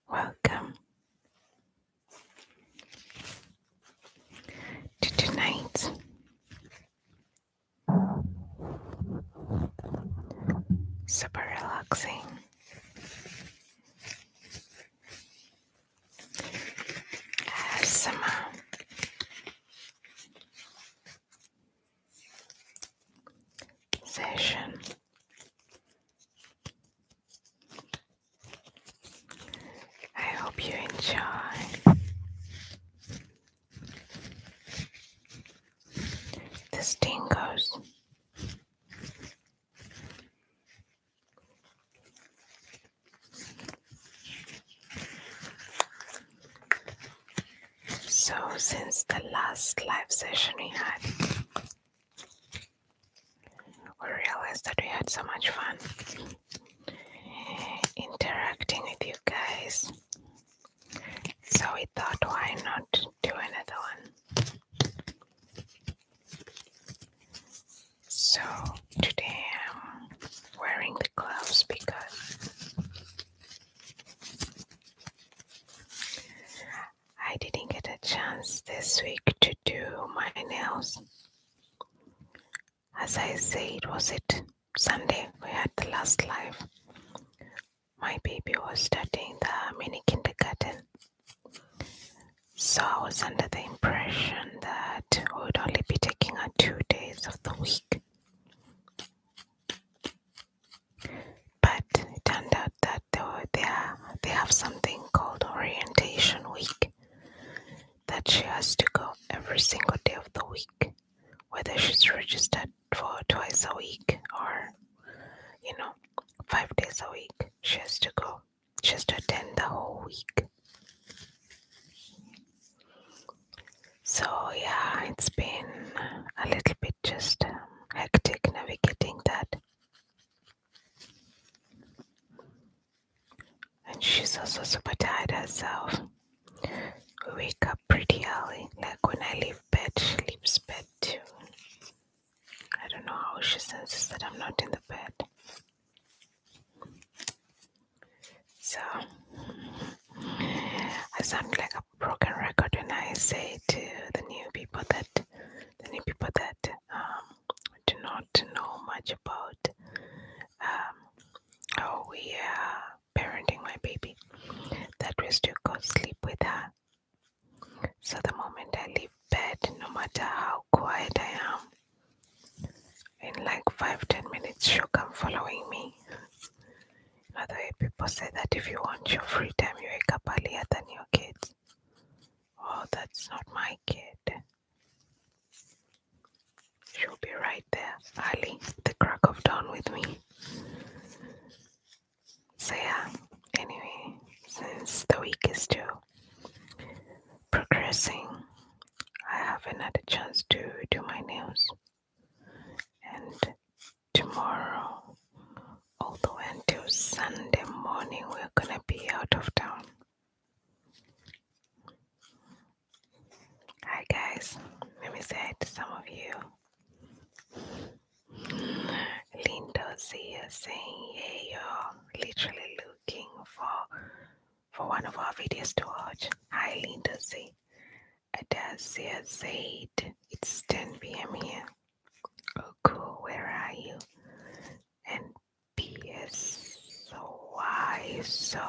Welcome to tonight's super relaxing ASMR session. I hope you enjoy the stingers. So since the last live session we had, we realized that we had so much fun interacting with you guys. So we thought, why not do another one? So today I'm wearing the gloves because I didn't get a chance this week to do my nails. As I said, was it Sunday? We had the last live. My baby was studying the mini kindergarten. So I was under the impression that we would only be taking her 2 days of the week. But it turned out that they have something called orientation week, that she has to go every single day of the week, whether she's registered for twice a week or 5 days a week. She has to go. She has to attend the whole week. So yeah, it's been a little bit just hectic navigating that. And she's also super tired herself. We wake up pretty early. Like when I leave bed, she leaves bed too. I don't know how she senses that I'm not in the bed. So I sound like a broken record when I say to the new people that do not know much about how we are parenting my baby, that we still go sleep with her. So the moment I leave bed, no matter how quiet I am, in like 5-10 minutes she'll come following me. Another way people say that if you want your free time, you wake up earlier than your kids. Oh, that's not my kid. She'll be right there, early, the crack of dawn with me. So yeah, anyway, since the week is still progressing, I haven't had a chance to do my nails. And tomorrow, all the way until Sunday morning, we're gonna be out of town. Hi guys, let me say hi to some of you. Linda's here saying, yeah, you're literally looking for one of our videos to watch. Hi Linda Z. Adasia said, it's 10 p.m. here. Oh cool, where are you? And PS, so why? So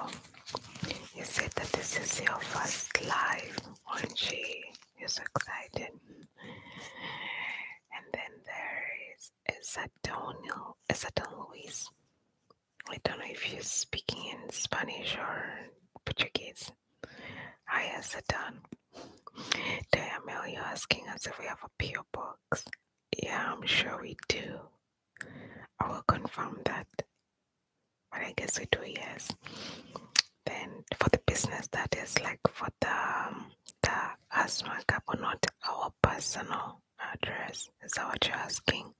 you said that this is your first live, aren't you? You're so excited. And then there is Isadon Luis. I don't know if you're speaking in Spanish or Portuguese. Hi, Isadon. Diamel, you're asking us if we have a P.O. box. Yeah, I'm sure we do. I will confirm that. But I guess we do, yes. Then for the business, that is like for the asthma cup, or not our personal address. Is that what you're asking?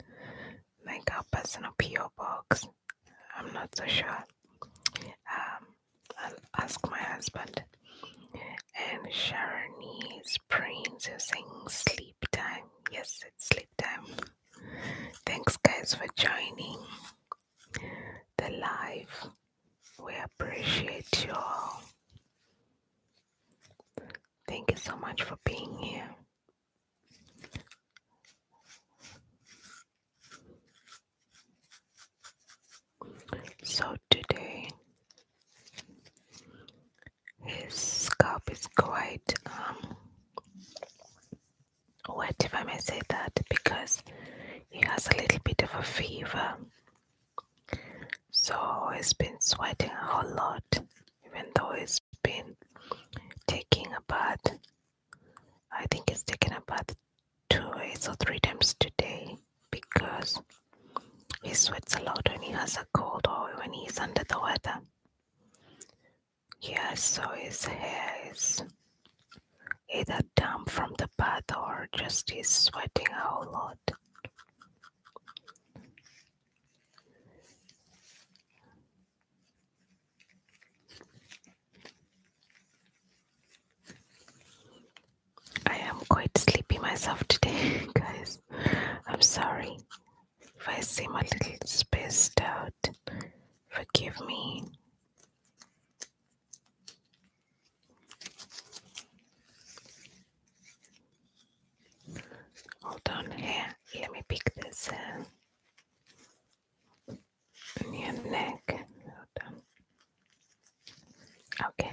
Like our personal P.O. box? I'm not so sure. I'll ask my husband. And Sharonese Prince is saying sleep time. Yes, it's sleep time. Thanks, guys, for joining the live. We appreciate you all. Thank you so much for being here. So today, his scalp is quite wet, if I may say that, because he has a little bit of a fever. So he's been sweating a whole lot, even though he's been taking a bath. I think he's taking a bath 2 or 3 times today because he sweats a lot when he has a cold or when he's under the weather. Yeah, so his hair is either damp from the bath or just he's sweating a whole lot. I am quite sleepy myself today, guys. I'm sorry if I seem a little spaced out. Forgive me. Hold on here. Let me pick this in your neck. Hold on. Okay.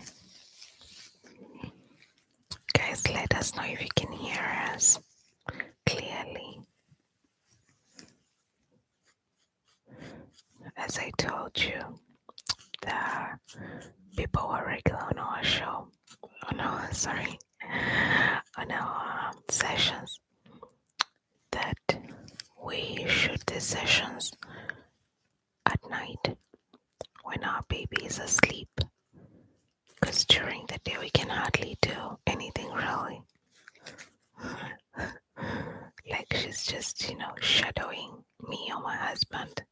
Guys, let us know if you can hear us clearly. As I told you, the people who are regular on our show, on our sessions, that we shoot these sessions at night when our baby is asleep, because during the day we can hardly do anything really. Like she's just, shadowing me or my husband.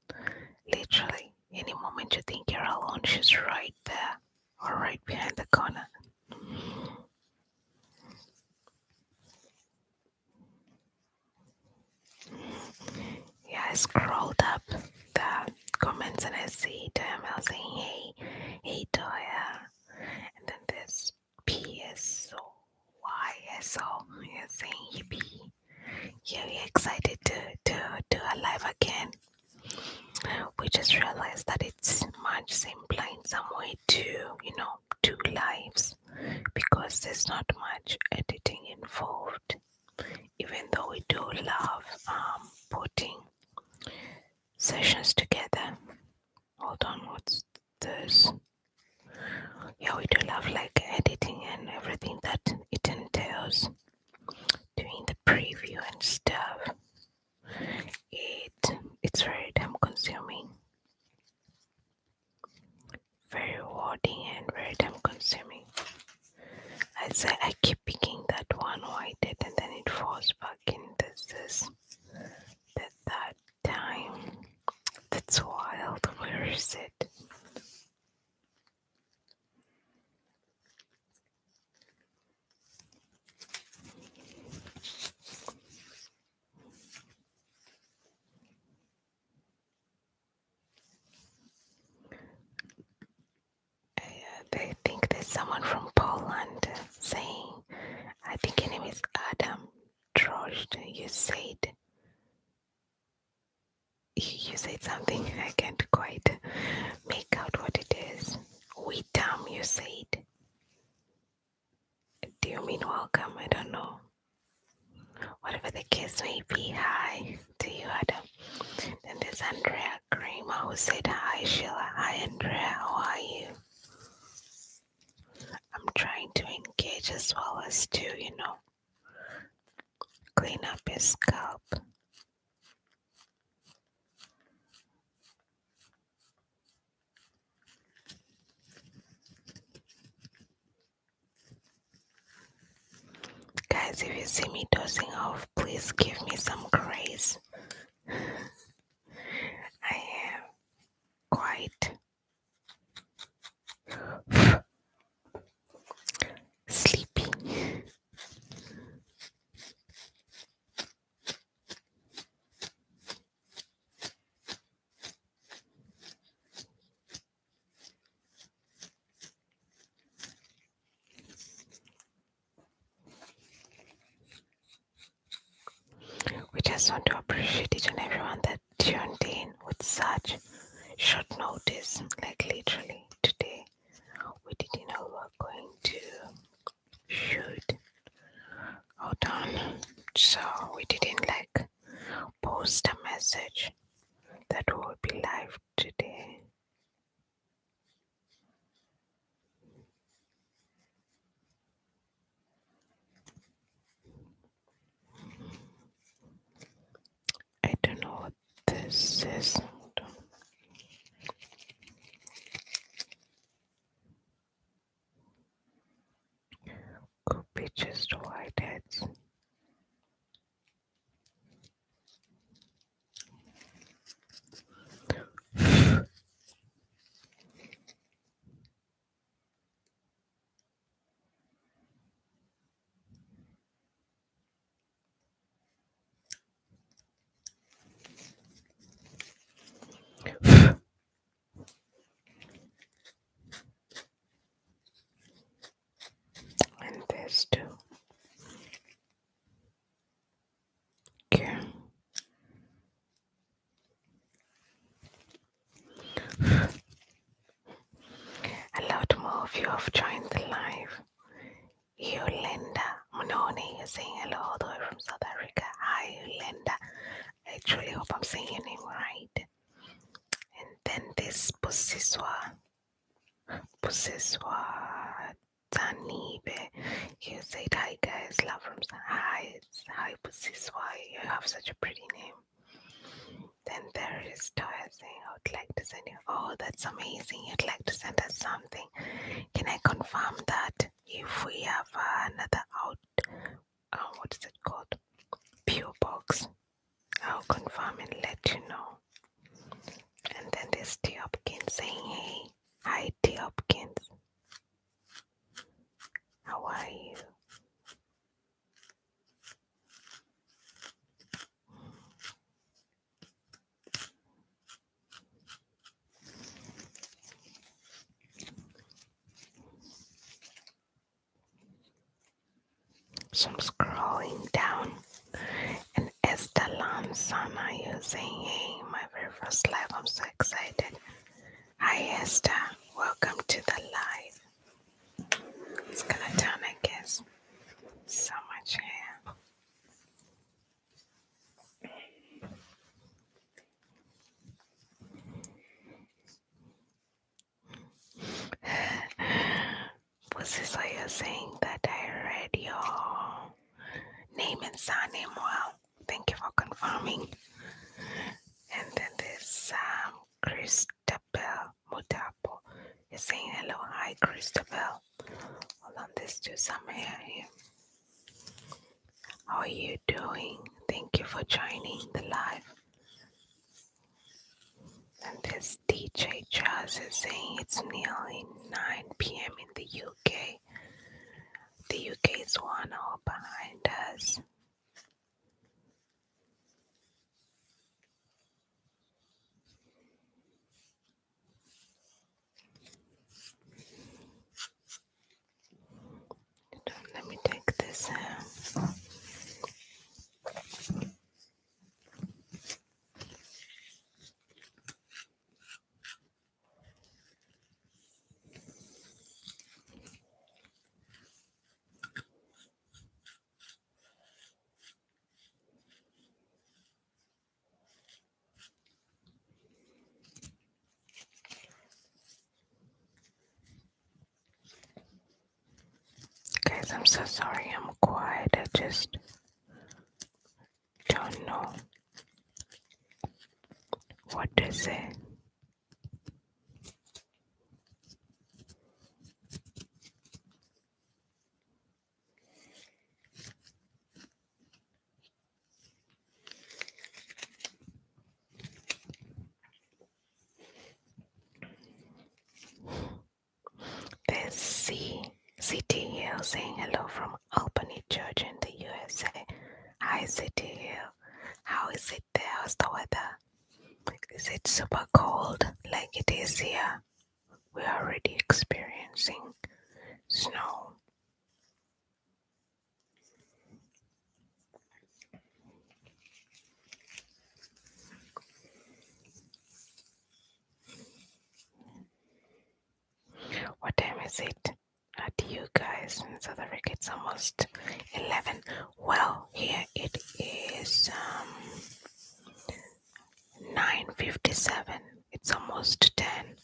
Literally, any moment you think you're alone, she's right there or right behind the corner. Yeah, I scrolled up the comments and I see Diamel saying, hey Toya. And then there's PSOYSO. You're saying yippee. Yeah, we're excited to do a live again. We just realized that it's much simpler in some way to, do lives because there's not much editing involved. Even though we do love putting sessions together. Hold on, what's this? Yeah, we do love like editing and everything that it entails, doing the preview and stuff. It's very time consuming, very rewarding and very time consuming. I keep picking that one whited and then it falls back in this that time. That's wild. Where is it? I think there's someone from Poland saying, I think your name is Adam Drost. You said something. I can't quite make out what it is. Witam, you said. Do you mean welcome? I don't know. Whatever the case may be, hi to you, Adam. Then there's Andrea Kramer who said, hi, Sheila. Hi, Andrea. How are you? I'm trying to engage as well as to, clean up his scalp. Guys, if you see me dozing off, please give me some grace. I am quite sleepy. just want to appreciate each and everyone that tuned in with such short notice. Like literally today, we didn't know we were going to shoot. Hold on. So we didn't like post a message that we will be live today. I don't know what this is. Could be just whiteheads. And this too. Okay. A lot more of you have joined the live. You, Linda Mononi, is saying hello all the way from South Africa. Hi, Linda. I truly hope I'm saying your name right. And then this Pusiswa Tanibe. You said hi guys, love from hi Pusiswa. You have such a pretty name. Then there is Toya saying, I would like to send you. Oh, that's amazing. You'd like to send us something. Can I confirm that if we have another what is it called? PO box. I'll confirm and let you know. And then there's T Hopkins saying, hey, hi T Hopkins. How are you? So I'm scrolling down, and Esther Lansana, you're saying, hey, my very first live, I'm so excited. Hi Esther, welcome to the live. It's gonna turn, I guess. So much hair. Was this why you're saying that I read your name and surname well? Thank you for confirming. And then there's Christabel Mutapo. You're saying hello, hi Christabel. Hold on, there's just some hair here. How are you doing? Thank you for joining the live. And this DJ Jazz is saying it's nearly 9 p.m. in the UK. The UK is 1 hour behind us. Let me take this out. Guys, I'm so sorry I'm quiet. I just don't know what to say. There's CT Hill saying hello from Albany, Georgia in the USA. Hi CT Hill. How is it there? How's the weather? Is it super cold like it is here? We're already experiencing snow. is it at you guys? In South Africa, it's almost 11. Well, here it is 9:57. It's almost 10.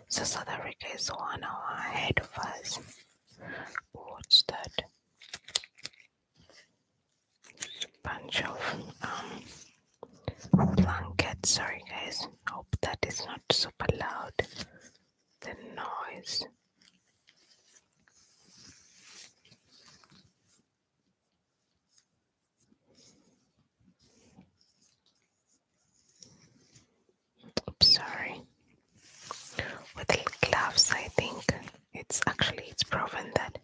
So South Africa is 1 hour ahead of us. What's that? Bunch of blankets. Sorry guys. Hope that is not super loud. The noise. Oops, sorry. With gloves, I think it's proven that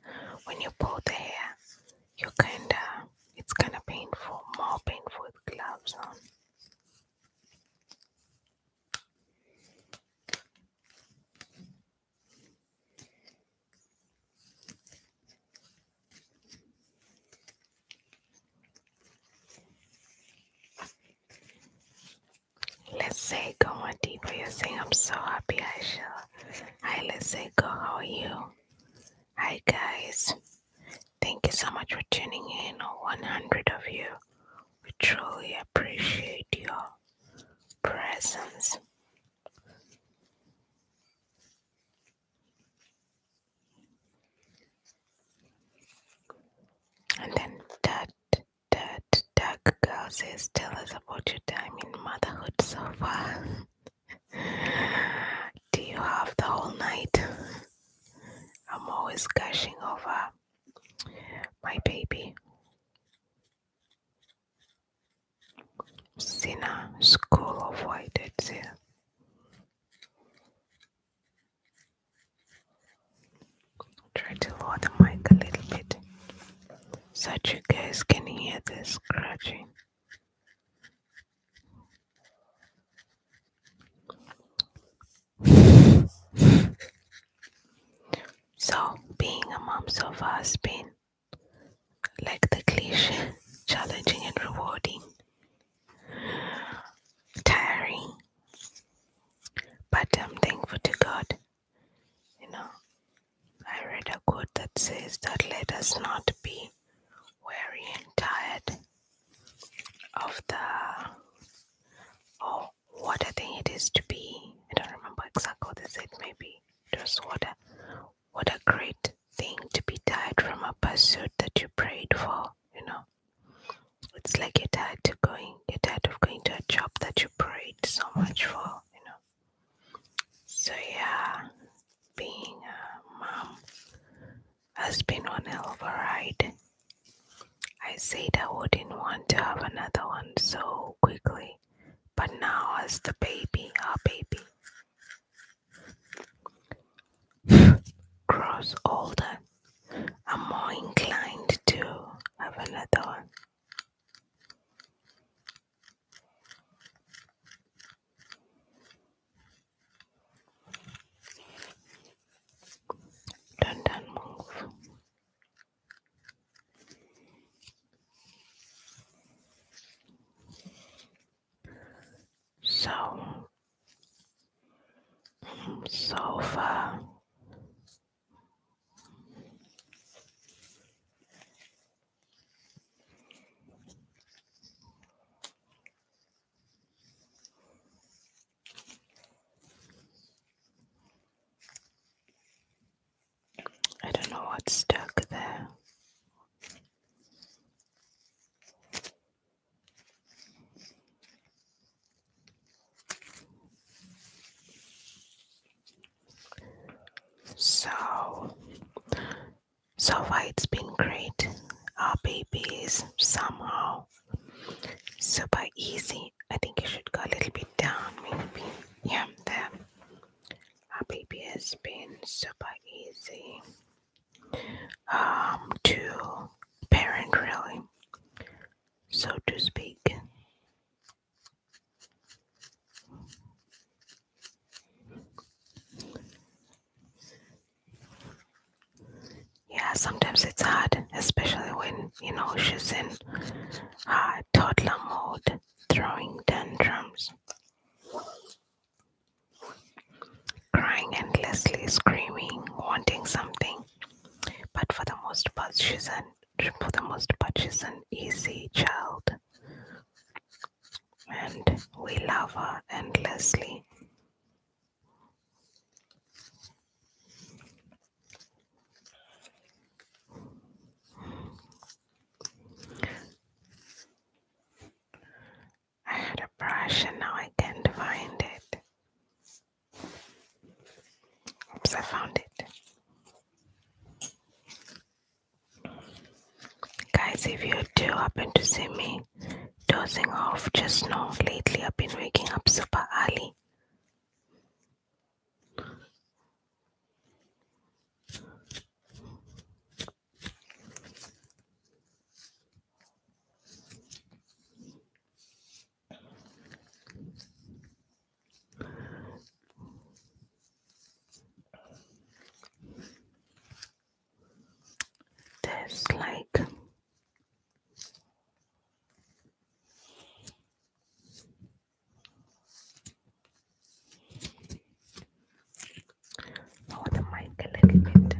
when you pull the hair, it's kinda painful, more painful with gloves on. Let's say go on deeper. You're saying I'm so happy, Aisha. Hi, let's say go. How are you? Hi guys. Thank you so much for tuning in. 100 of you. We truly appreciate your presence. And then that girl says, tell us about your time in motherhood so far. Do you have the whole night? I'm always gushing over my baby. Sina, School of White, it's here. Try to lower the mic a little bit so that you guys can hear the scratching. So, being a mom so far has been like the cliche, challenging and rewarding, tiring, but I'm thankful to God. You know, I read a quote that says that let us not be weary and tired of what I think it is to be. I don't remember exactly what they said. Maybe it was what a great thing to be tired from a pursuit that you prayed for. It's like you're tired of going to a job that you prayed so much for. So yeah, being a mom has been one hell of a ride. I said I wouldn't want to have another one so quickly, but now as our baby, grows older, I'm more inclined to have another one. Don't move. So far, I don't know what's stuck there. So far it's been great. Our baby is somehow super easy. I think you should go a little bit down, maybe. Yeah, there. Our baby has been super easy to parent, really, so to speak. Yeah, sometimes it's hard, especially when, she's in toddler mode, throwing tantrums, crying endlessly, screaming, wanting some for the most part, she's an easy child, and we love her endlessly. I had a brush and now I can't find it. Oops, I found it. Guys, if you do happen to see me dozing off, just know lately I've been waking up super early. There's like the mic a little bit.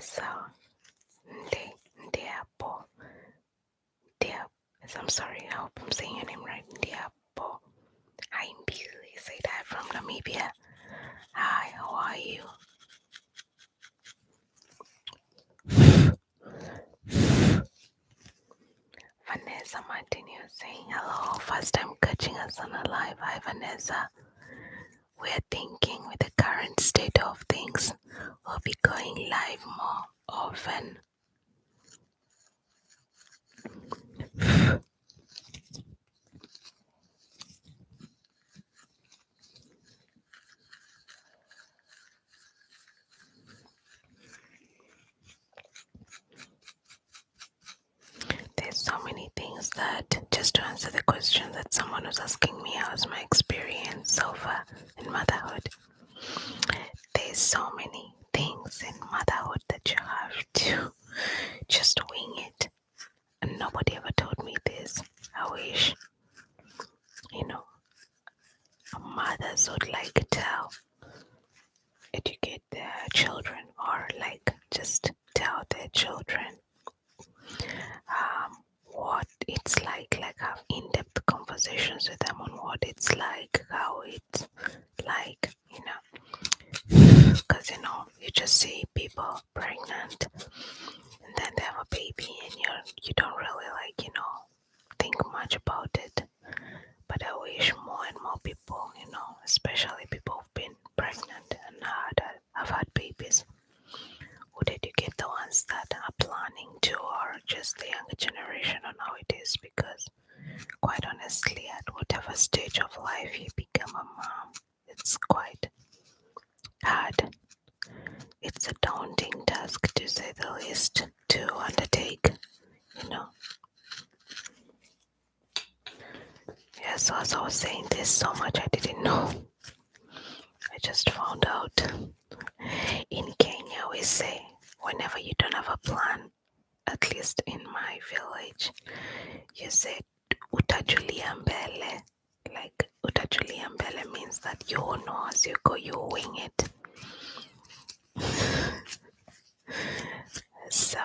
So, Ndiapo. I'm sorry, I hope I'm saying your name right. Ndiapo. Hi, Mbili. Say that from Namibia. Hi, how are you? Vanessa Martin, you're saying hello. First time catching us on a live. Hi, Vanessa. We're thinking with the current state of things, we'll be going live more often. There's so many things that, just to answer the question that someone was asking me, how's my experience so far in motherhood? There's so many things in motherhood that you have to just wing it. And nobody ever told me this. I wish, mothers would educate their children, or just tell their children what it's like have in-depth conversations with them on what it's like, how it's like, because you just see people pregnant and then they have a baby and you don't really think much about it. But I wish more and more people, especially people who've been pregnant and have had babies, would educate the ones that are planning to, or just the younger generation, on how it is, because quite honestly, at whatever stage of life you become a mom, it's quite hard. It's a daunting task, to say the least, to undertake, Yeah, so as I was saying, there's so much I didn't know. I just found out. In Kenya, we say, whenever you don't have a plan, at least in my village, you say utajulia mbele. Like utajulia mbele means that you will know as you go, you wing it. So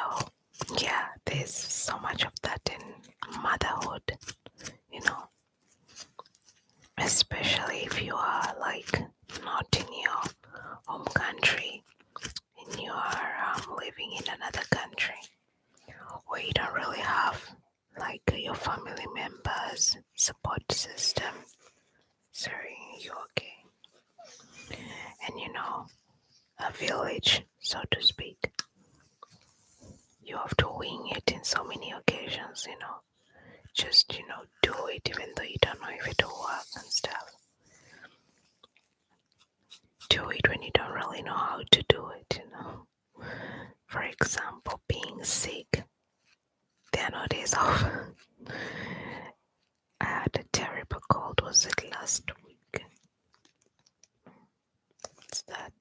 yeah, there's so much of that in motherhood, especially if you are not in your home country and you are living in another country, where you don't really have your family members, support system. Sorry, you okay? And a village, so to speak. You have to wing it in so many occasions, just do it even though you don't know if it will work and stuff. Do it when you don't really know how to do it, For myself. I had a terrible cold. Was it last week? What's that?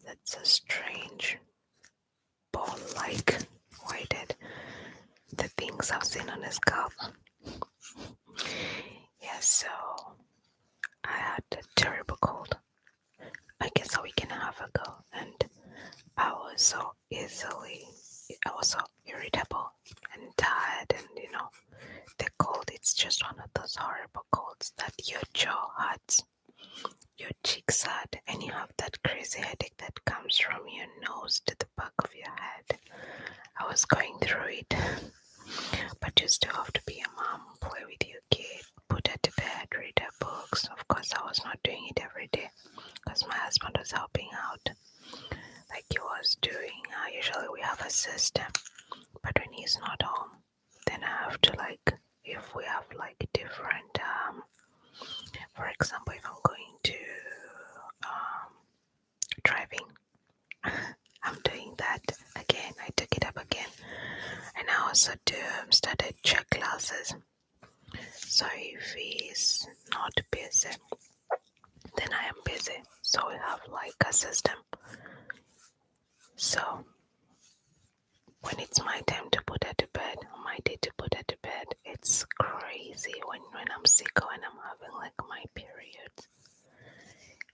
That's a strange ball-like. Why did the things I've seen on his scalp? Yeah, so I had a terrible cold. I guess a week and a half ago, and I was so irritable and tired, and the cold, it's just one of those horrible colds that your jaw hurts, your cheeks hurt, and you have that crazy headache that comes from your nose to the back of your head. I was going through it, but you still have to be a mom, play with your kid, put her to bed, read her books. Of course, I was not doing it every day because my husband was helping out like he was doing. Usually we have a system, but when he's not home, then I have to if we have different, for example, if I'm going to driving, I'm doing that again. I took it up again, and I also started check classes. So if he's not busy, then I am busy. So we have a system. So when it's my time to put her to bed, or my day to put her to bed, it's crazy when I'm sick or when I'm having my periods.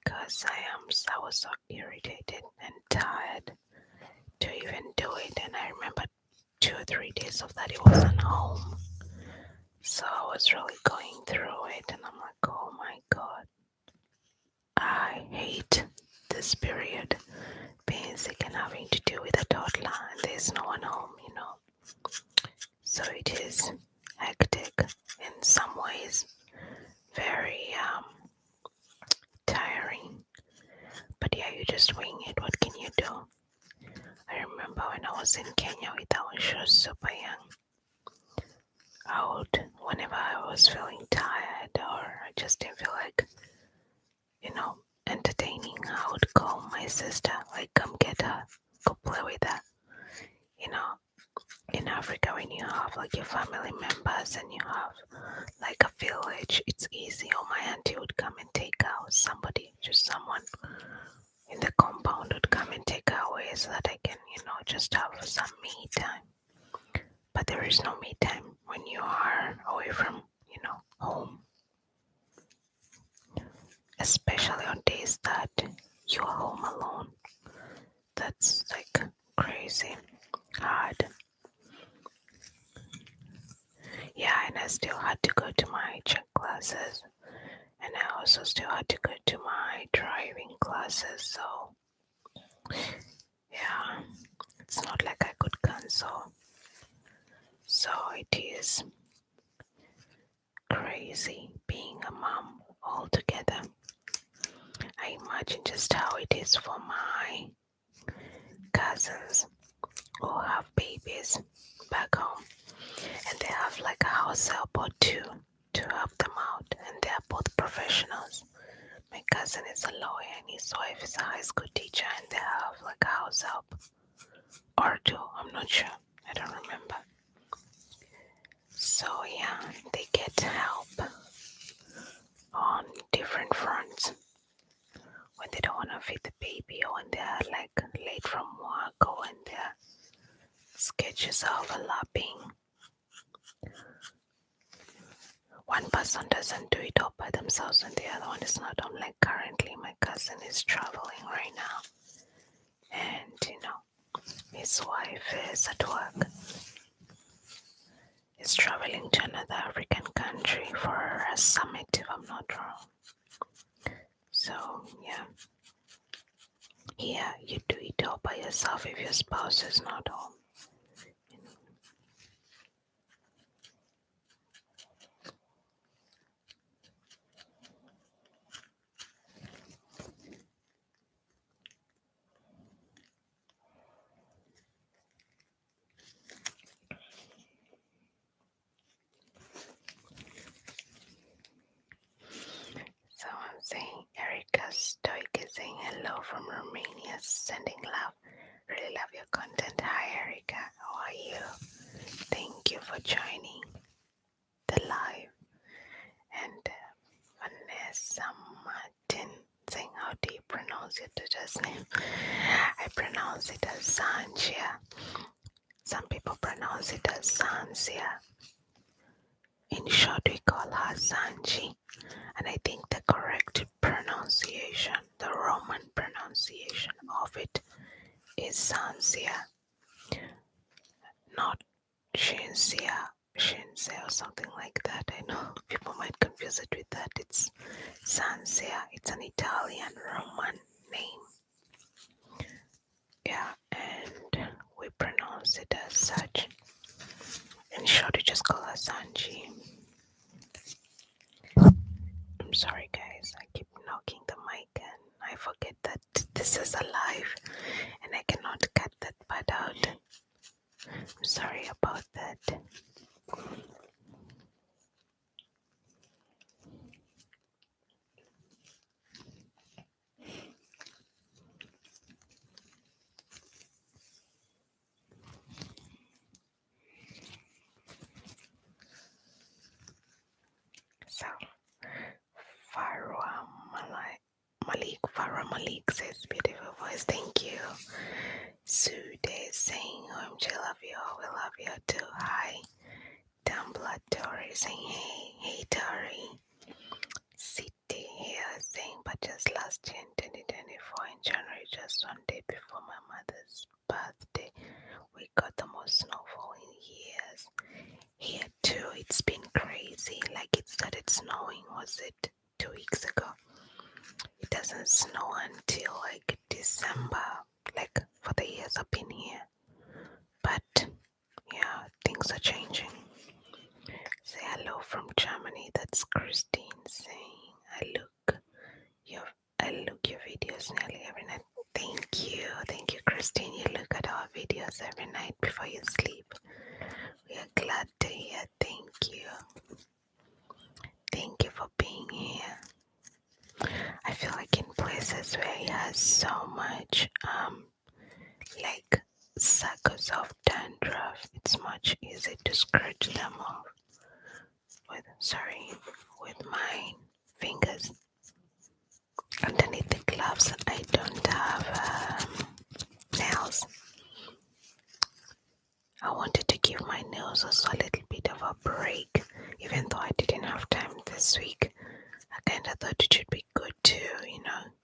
Because I was so irritated and tired to even do it. And I remember 2 or 3 days of that he wasn't home. So I was really going through it, and I'm like, oh my god, I hate this period. Being sick and having to deal with a toddler, and there's no one home, So it is hectic in some ways, very tiring. But yeah, you just wing it. What can you do? I remember when I was in Kenya when she was super young, whenever I was feeling tired or I just didn't feel like, entertaining, I would call my sister, come get her, go play with her. In Africa, when you have your family members and you have a village, it's easy. Or my auntie would come and take out someone in the compound would come and take her away so that I can, just have some me time. But there is no me time when you are away from, home. Especially on days that you are home alone. That's crazy hard. Yeah, and I still had to go to my check classes, and I also still had to go to my driving classes. So yeah, it's not like I could cancel. So it is crazy being a mom altogether. I imagine just how it is for my cousins who have babies back home, and they have a house help or two to help them out, and they are both professionals. My cousin is a lawyer and his wife is a high school teacher, and they have a house help or two. I'm not sure. I don't remember. So yeah, they get help on different fronts when they don't want to feed the baby, or when they're late from work, or when their schedules are overlapping. One person doesn't do it all by themselves and the other one is not home. Currently my cousin is traveling right now, and his wife is at work. He's traveling to another African country for a summit, if I'm not wrong. So yeah, here you do it all by yourself if your spouse is not home. So I'm saying Erica Stoic is saying hello from Romania, sending love. Really love your content. Hi Erica, how are you? thank you for joining the live. And Vanessa Martin saying, how do you pronounce your daughter's name? I pronounce it as Sanjia. Some people pronounce it as Sansia. In short, we call her Sanji. And I think the correct pronunciation, the Roman pronunciation of it is Sansia, not Shinsia, Shinse or something like that. I know people might confuse it with that. It's Sansia. It's an Italian Roman name. Yeah, and we pronounce it as such. In short, we just call her Sanji. I'm sorry, guys. I keep knocking the mic and I forget that this is alive and I cannot cut that part out. I'm sorry about that. So, Farah Malik says, beautiful voice, thank you. Sude is saying, OMG, love you, we love you too. Hi. Tumblr Tori saying, hey Tori. City here saying, but just last year in 2024 in January, just one day before my mother's birthday, we got the most snowfall in years. Here too, it's been crazy. Like it started snowing, was it 2 weeks ago? It doesn't snow until like December, like for the years I've been here. But yeah, things are changing. Say hello from Germany. That's Christine saying, I look your videos nearly every night. Thank you, Christine. You look at our videos every night before you sleep. We are glad to hear. Thank you for being here. I feel like in places where he has so much like circles of dandruff, it's much easier to scratch them off with my fingers. Underneath the gloves I don't have nails. I wanted to give my nails also a little bit of a break, even though I didn't have time this week. I kinda thought it should be good to,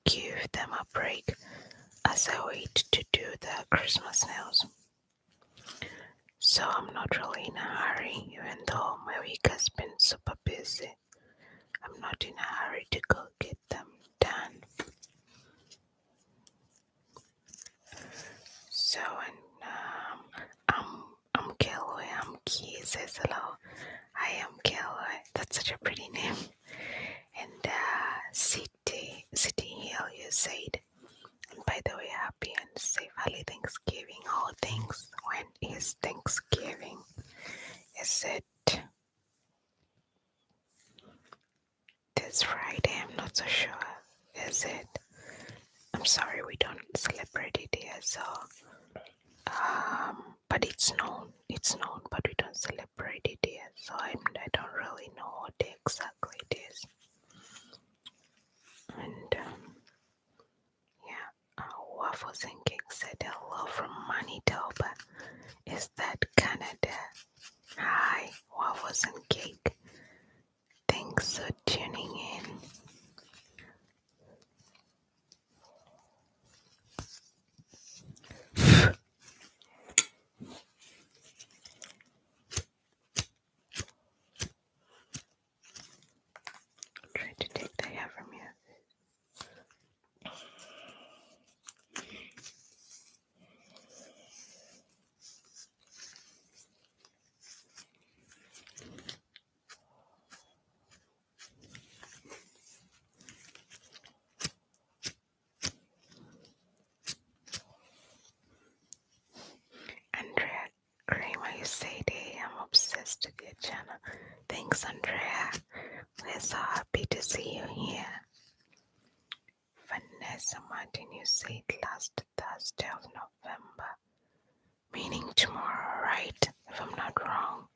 give them a break as I wait to do the Christmas nails. So I'm not really in a hurry, even though my week has been super busy. I'm not in a hurry to go get them done. So, and I'm Kelly. I'm Key says hello. I am Kelly. That's such a pretty name. And City Hill, you said. And by the way, happy and safe early Thanksgiving. Oh, thanks. When is Thanksgiving? Is it this Friday? I'm not so sure. Is it? I'm sorry, we don't celebrate it here, so but it's known, but we don't celebrate it here, so I don't really know what day exactly it is. And yeah, Waffles and Cake said hello from Manitoba. Is that Canada? Hi, Waffles and Cake. Thanks for tuning in. Try to take the hair from you. Andrea Kramer, you said, hey, I'm obsessed with your channel. Thanks, Andrea. We're so happy to see you here. Vanessa Martin, you said last Thursday of November. meaning tomorrow, right? If I'm not wrong.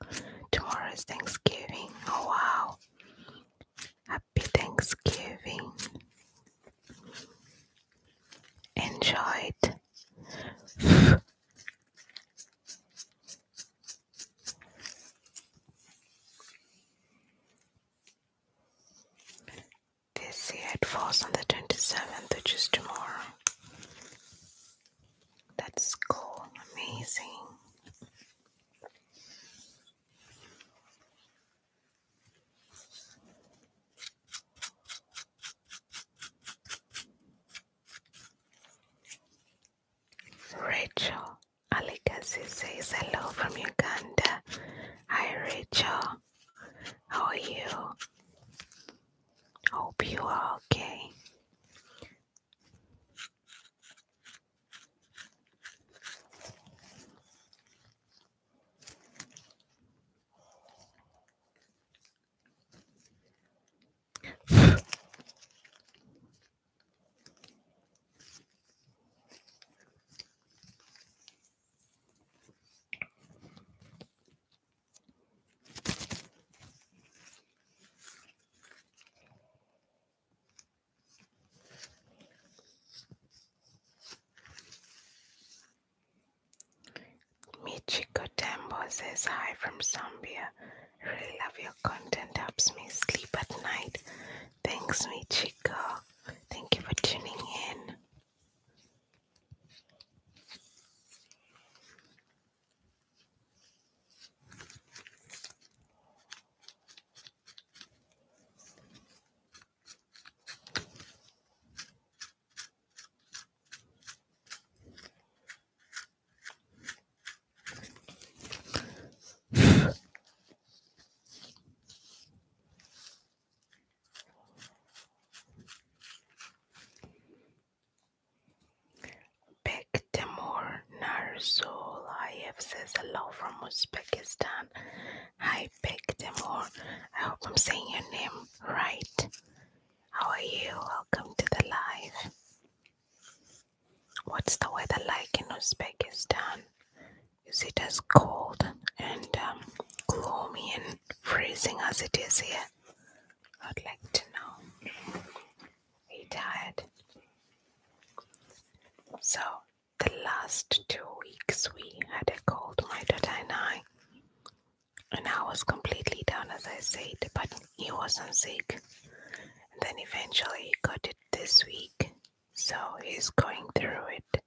Tomorrow is Thanksgiving. Oh wow. Happy Thanksgiving. Enjoy it. This year it falls on the 27th, which is tomorrow. That's cool. Amazing. Rachel Alikasi says hello from Uganda. Hi Rachel. How are you? Hope you are okay. Michiko Tembo says hi from Zambia. Really love your content, helps me sleep at night. Thanks, Michiko. Thank you for tuning in. Bek Temur Narzulayev says hello from Uzbekistan. Hi, Bek Temur. I hope I'm saying your name right. How are you? Welcome to the live. What's the weather like in Uzbekistan? Is it as cold and gloomy and freezing as it is here? I'd like to know. Are you tired? So, the last 2 weeks we had a cold, my daughter and I. And I was completely down, as I said, but he wasn't sick. And then eventually he got it this week. So he's going through it.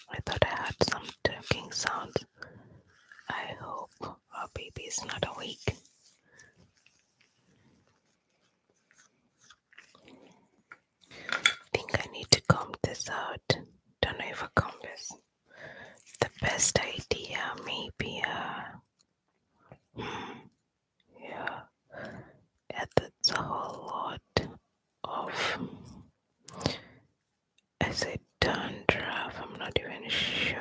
I thought I heard some talking sounds. I hope our baby is not awake. I think I need to comb this out. Don't know if a comb is the best idea. Maybe, yeah, that's a whole lot of, is it dandruff? I'm not even sure.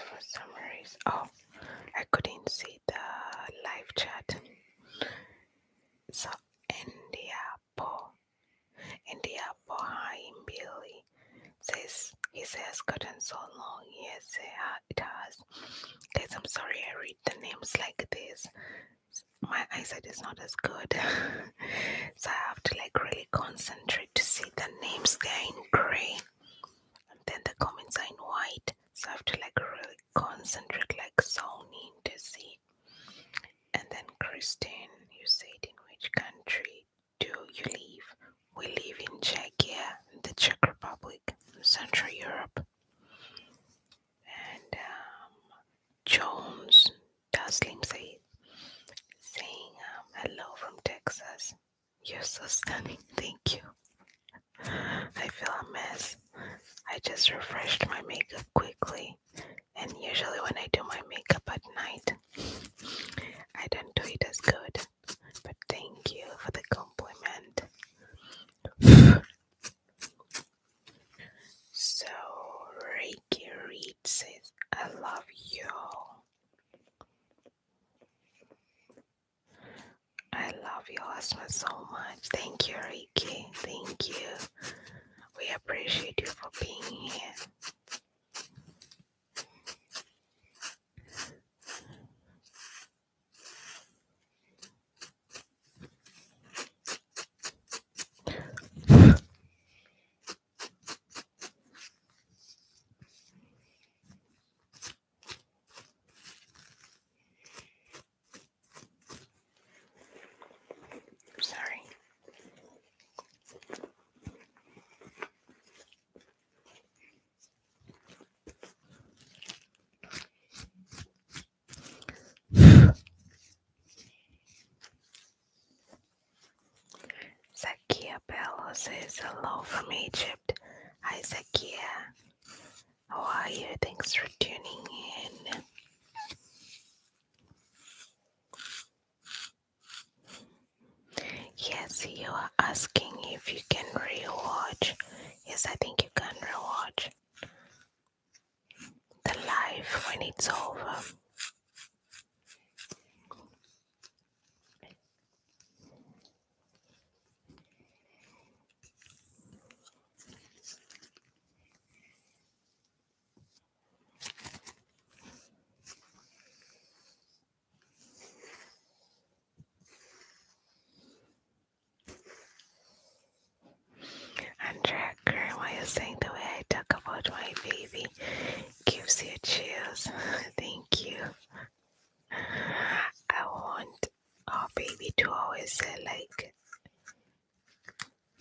for some reason. Oh, I couldn't see the live chat. So, Indiapo, hi, Billy. He says, gotten so long. Yes, it has. Guys, I'm sorry I read the names like this. My eyesight is not as good. So I have to like really concentrate to see the names. They're in gray. And then the comments are in white. So I have to like really concentrate, like zone in to see. And then Christine, you said in which country do you live? We live in Czechia, the Czech Republic, Central Europe. And Jones Taslim saying hello from Texas. You're so stunning. Thank you. I feel a mess. I just refreshed my makeup quickly. And usually when I do my makeup at night, I don't do it as good. But thank you for the compliment. So, Reiki Reed says, I love you. I love you, Asma, so much. Thank you, Reiki. Thank you. We appreciate you for being here. Sorry. Zakia Bello says hello from Egypt. Hi, Zakia. How are you? Thanks for tuning in. Yes, you are asking if you can rewatch. Yes, I think you can rewatch the live when it's over. Andrea, why you saying the way I talk about my baby gives you chills. Thank you. I want our baby to always say like,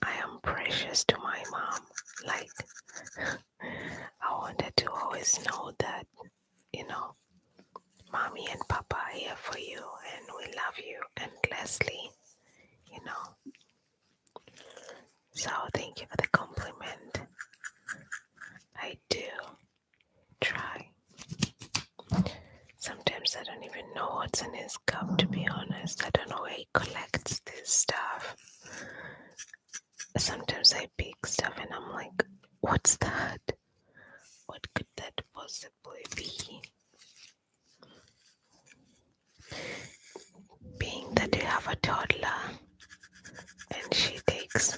I am precious to my mom. Like, I want her to always know that, you know, mommy and papa are here for you and we love you endlessly, you know. So thank you for the compliment. I do try. Sometimes I don't even know what's in his cup, to be honest. I don't know where he collects this stuff. Sometimes I pick stuff and I'm like, what's that? What could that possibly be? Being that you have a toddler and she takes,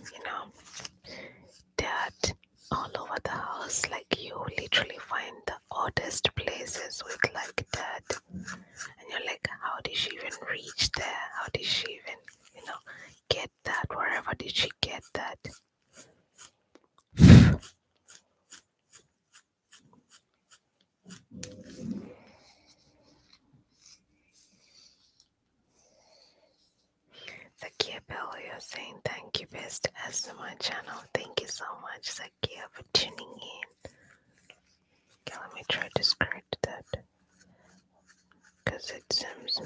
dirt all over the house, like you literally find the oddest places with like dirt. And you're like, how did she even reach there? How did she even, get that? Wherever did she get that? Zakia Bell, you're saying thank you, best as to my channel. Thank you so much, Zakia, for tuning in. Okay, let me try to scratch that because it seems.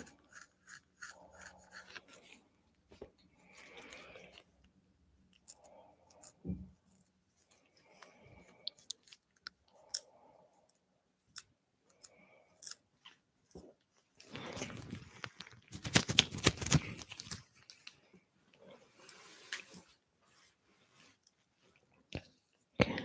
Okay.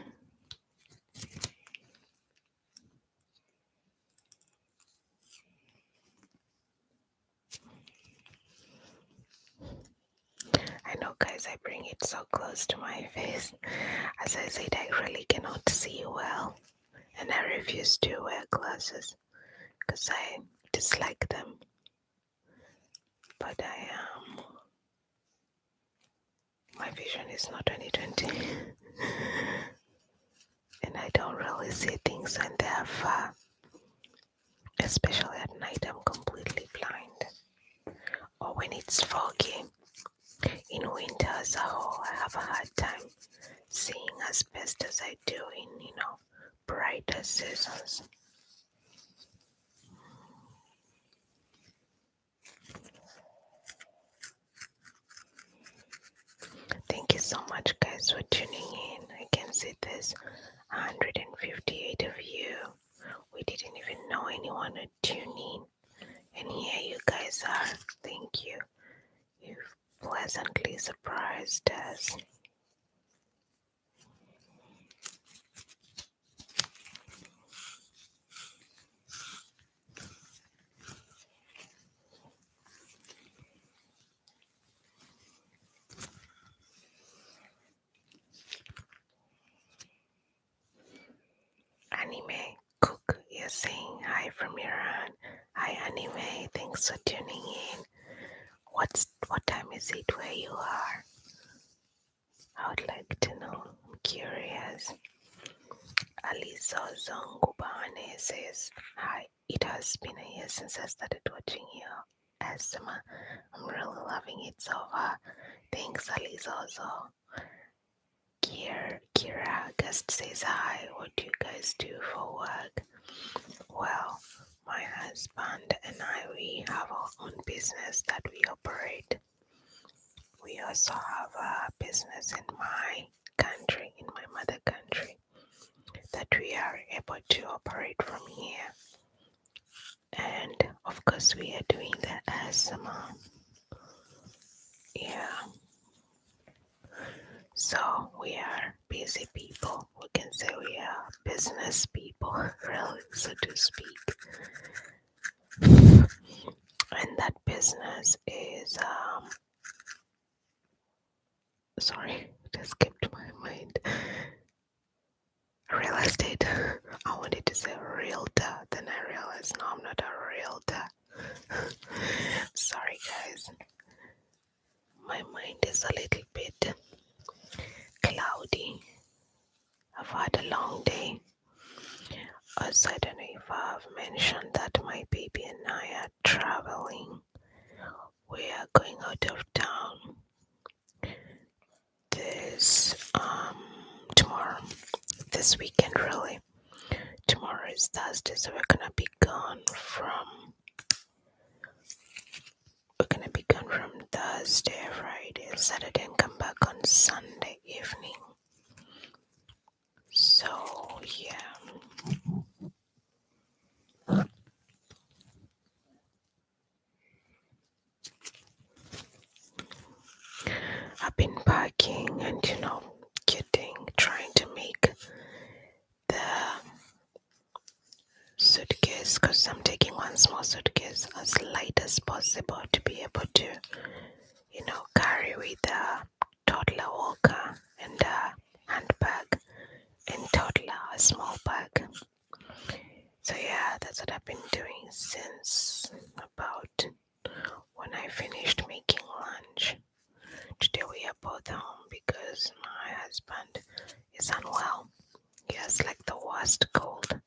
guys, I bring it so close to my face. As I said, I really cannot see well, and I refuse to wear glasses because I dislike them. But my vision is not 2020, and I don't really see things when they are far. Especially at night, I'm completely blind. Or when it's foggy. In winter as a whole, I have a hard time seeing as best as I do in, brighter seasons. Thank you so much, guys, for tuning in. I can see there's 158 of you. We didn't even know anyone would tune in. And here you guys are. Thank you. You've pleasantly surprised us. Anime Cook, you're saying hi from Iran. Hi, Anime. Thanks for tuning in. What time is it where you are? I would like to know. I'm curious. Alizo Zongubane says, hi, it has been a year since I started watching your ASMR. I'm really loving it so far. Thanks, Alizozo. Kira Guest says, hi, what do you guys do for work? Well, my husband and I, we have our own business that we operate. We also have a business in my country, in my mother country, that we are able to operate from here. And of course, we are doing the ASMR. Yeah. So we are busy people. We can say we are business people, really, so to speak. And that business is sorry, it escaped my mind. Real estate. I wanted to say realtor, then I realized no, I'm not a realtor. Sorry, guys. My mind is a little bit cloudy. I've had a long day. Also, I don't know if I've mentioned that my baby and I are traveling. We are going out of town tomorrow, this weekend really. Tomorrow is Thursday, so we're gonna be gone from Thursday, Friday, Saturday, and come back on Sunday evening. So yeah. I've been packing and trying to make the suitcase, because I'm taking one small suitcase, as light as possible to be able to carry with a toddler walker and a handbag, and toddler a small bag. So yeah, that's what I've been doing since about when I finished making lunch. Today we are both home because my husband is unwell. He has like the worst cold.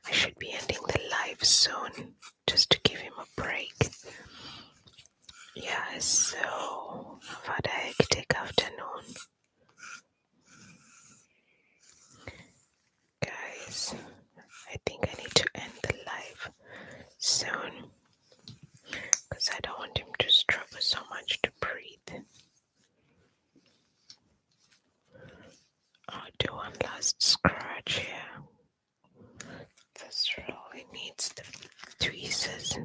I should be ending the live soon just to give him a break. Yeah, so I've had a hectic afternoon. Guys, I think I need to end the live soon because I don't want him to struggle so much to breathe. I'll do one last scratch here. This really needs the tweezers.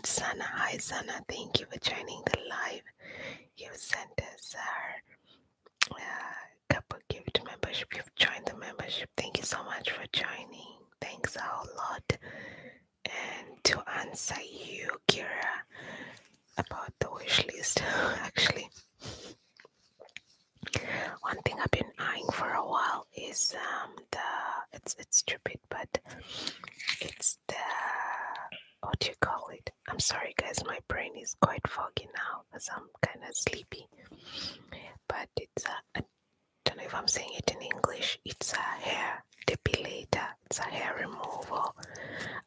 Sana, hi Sana, thank you for joining the live. You sent us our couple gift membership. You've joined the membership. Thank you so much for joining. Thanks a whole lot. And to answer you, Kira, about the wish list, actually, one thing I've been eyeing for a while is it's stupid, but it's the, what do you call it? I'm sorry, guys, my brain is quite foggy now because I'm kind of sleepy. But it's I don't know if I'm saying it in English. It's a hair depilator. It's a hair removal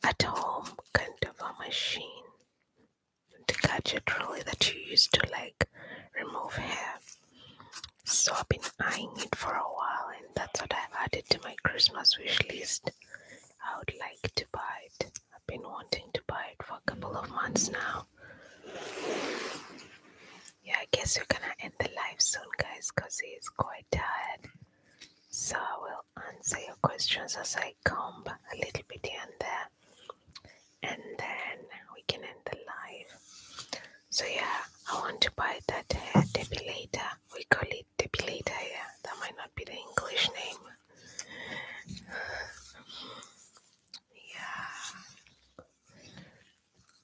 at home kind of a machine, the gadget really that you use to like remove hair. So I've been eyeing it for a while, and that's what I've added to my Christmas wish list. I would like to buy it. I've been wanting to buy it for a couple of months now. Yeah, I guess we're gonna end the live soon, guys, because he's quite tired. So I will answer your questions as I comb a little bit here and there, and then we can end the live. So yeah, I want to buy that hair depilator. We call it depilator here. That might not be the English name. Yeah.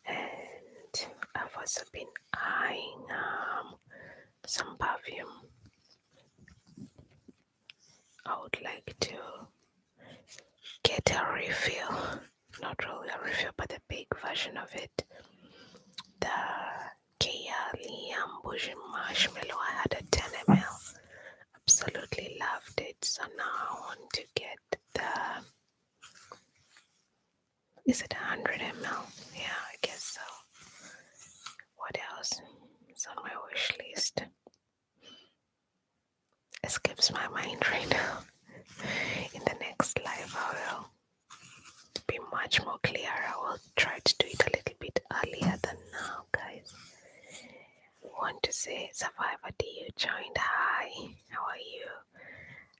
And I've also been eyeing some perfume. I would like to get a refill. Not really a refill, but a big version of it. The Kayali Bougie Marshmallow, I had a 10 ml. Absolutely loved it. So now I want to get the, is it 100 ml? Yeah, I guess so. What else is on my wish list? Escapes my mind right now. In the next live, I will be much more clear. I will try to do it a little bit earlier than now, guys. Want to say, Survivor D, you joined. Hi, how are you?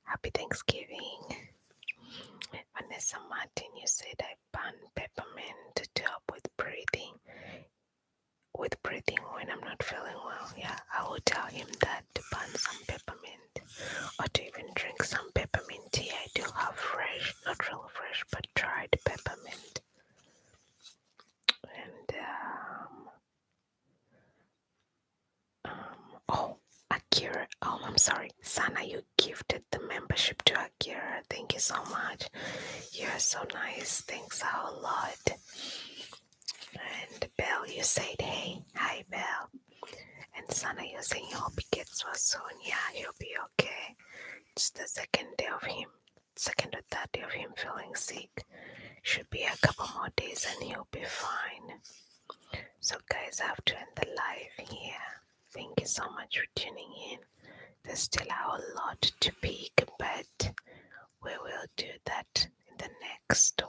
Happy Thanksgiving. Vanessa Martin, you said I ban peppermint to help with breathing. With breathing when I'm not feeling well. Yeah, I will tell him that to ban some peppermint or to even drink some peppermint tea. I do have fresh, not real fresh, but dried peppermint. And oh, Akira. Oh, I'm sorry, Sana. You gifted the membership to Akira. Thank you so much. You're so nice. Thanks a whole lot. And Belle, you said hey. Hi, Belle. And Sana, you're saying you hope he gets well soon. Yeah, he'll be okay. It's the second or third day of him feeling sick. Should be a couple more days and he'll be fine. So guys, I have to end the live here. Thank you so much for tuning in. There's still a whole lot to pick, but we will do that in the next